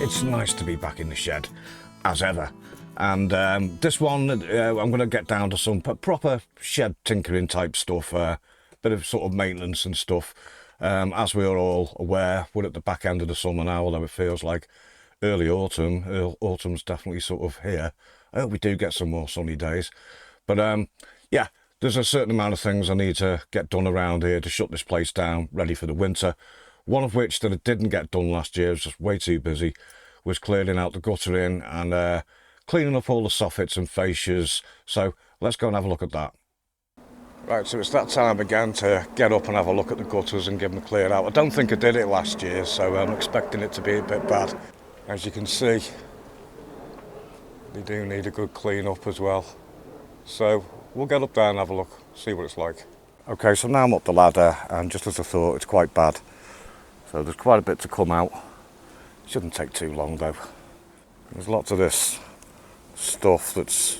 It's nice to be back in the shed, as ever. And this one, I'm going to get down to some proper shed tinkering type stuff, bit of sort of maintenance and stuff. As we are all aware, we're at the back end of the summer now, although it feels like early autumn. Autumn's definitely sort of here. I hope we do get some more sunny days. But yeah, there's a certain amount of things I need to get done around here to shut this place down, ready for the winter. One of which that I didn't get done last year, I was just way too busy, was clearing out the guttering and cleaning up all the soffits and fascias. So let's go and have a look at that. Right, so it's that time again to get up and have a look at the gutters and give them a clear out. I don't think I did it last year, so I'm expecting it to be a bit bad. As you can see, they do need a good clean up as well. So we'll get up there and have a look, see what it's like. Okay, so now I'm up the ladder, and just as I thought, it's quite bad. So there's quite a bit to come out. Shouldn't take too long though. There's lots of this stuff that's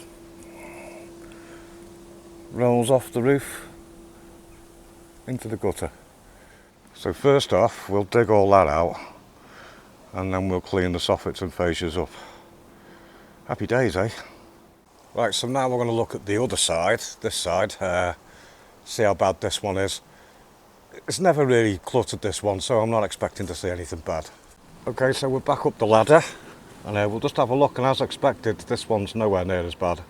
rolls off the roof into the gutter. So first off, we'll dig all that out and then we'll clean the soffits and fascias up. Happy days, eh? Right, so now we're going to look at the other side, this side, see how bad this one is. It's never really cluttered, this one, so I'm not expecting to see anything bad. Okay, so we're back up the ladder and we'll just have a look, and as expected, this one's nowhere near as bad.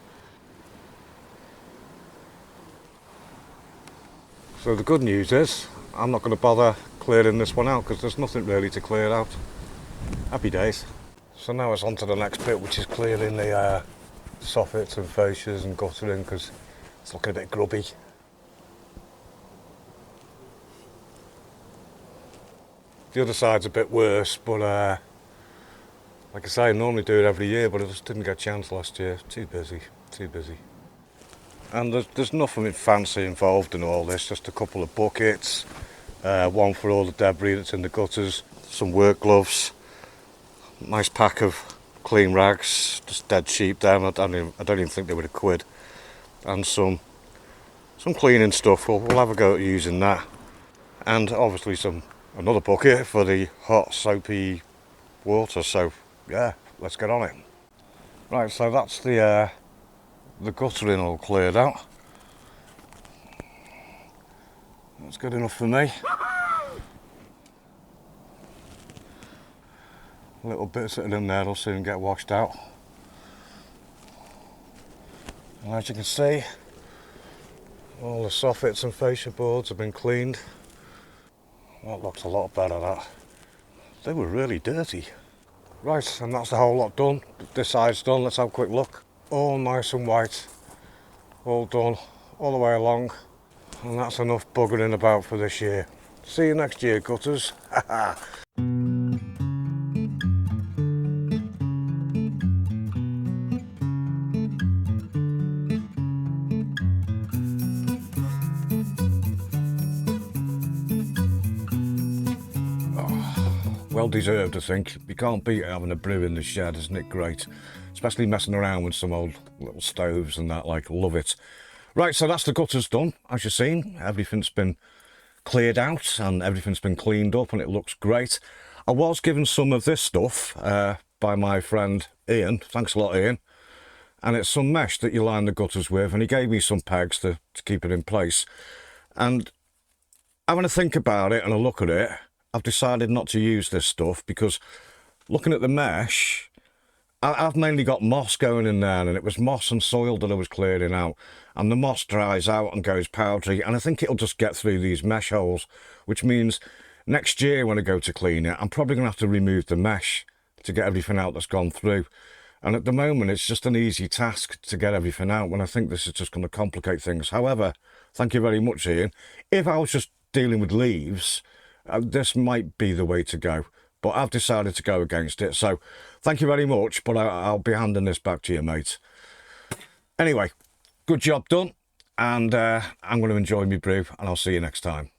So the good news is, I'm not going to bother clearing this one out because there's nothing really to clear out. Happy days. So now it's on to the next bit, which is clearing the soffits and fascias and guttering because it's looking a bit grubby. The other side's a bit worse, but like I say, I normally do it every year, but I just didn't get a chance last year. Too busy. And there's nothing fancy involved in all this, just a couple of buckets, one for all the debris that's in the gutters, some work gloves, nice pack of clean rags, just dead sheep down, I don't even think they were £1, and some cleaning stuff. We'll have a go at using that, and obviously another bucket for the hot soapy water. So yeah, let's get on it. Right, so that's the guttering all cleared out. That's good enough for me. A little bit sitting in there will soon get washed out. And as you can see, all the soffits and fascia boards have been cleaned. That looks a lot better, that. They were really dirty. Right, and that's the whole lot done. This side's done, let's have a quick look. All nice and white. All done, all the way along. And that's enough buggering about for this year. See you next year, gutters. Well deserved, I think. You can't beat having a brew in the shed, isn't it great? Especially messing around with some old little stoves and that, like, love it. Right, so that's the gutters done, as you've seen. Everything's been cleared out and everything's been cleaned up and it looks great. I was given some of this stuff by my friend Ian. Thanks a lot, Ian. And it's some mesh that you line the gutters with, and he gave me some pegs to keep it in place. And having a think about it and a look at it, I've decided not to use this stuff because looking at the mesh, I've mainly got moss going in there, and it was moss and soil that I was clearing out, and the moss dries out and goes powdery, and I think it'll just get through these mesh holes, which means next year when I go to clean it, I'm probably going to have to remove the mesh to get everything out that's gone through. And at the moment it's just an easy task to get everything out when I think this is just going to complicate things. However, thank you very much, Ian. If I was just dealing with leaves, this might be the way to go, but I've decided to go against it. So thank you very much, but I'll be handing this back to you, mate. Anyway, good job done, and I'm going to enjoy my brew, and I'll see you next time.